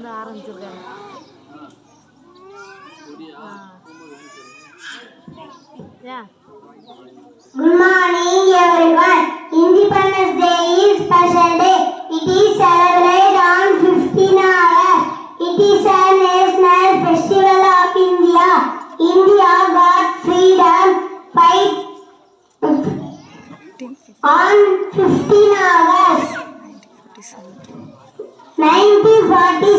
இருந்து ஆரம்பிச்சிருக்காங்க. Good morning everyone. Independence Day is special day. It is celebrated on 15 August. It is a national festival of India. India got freedom on 15 August 1947.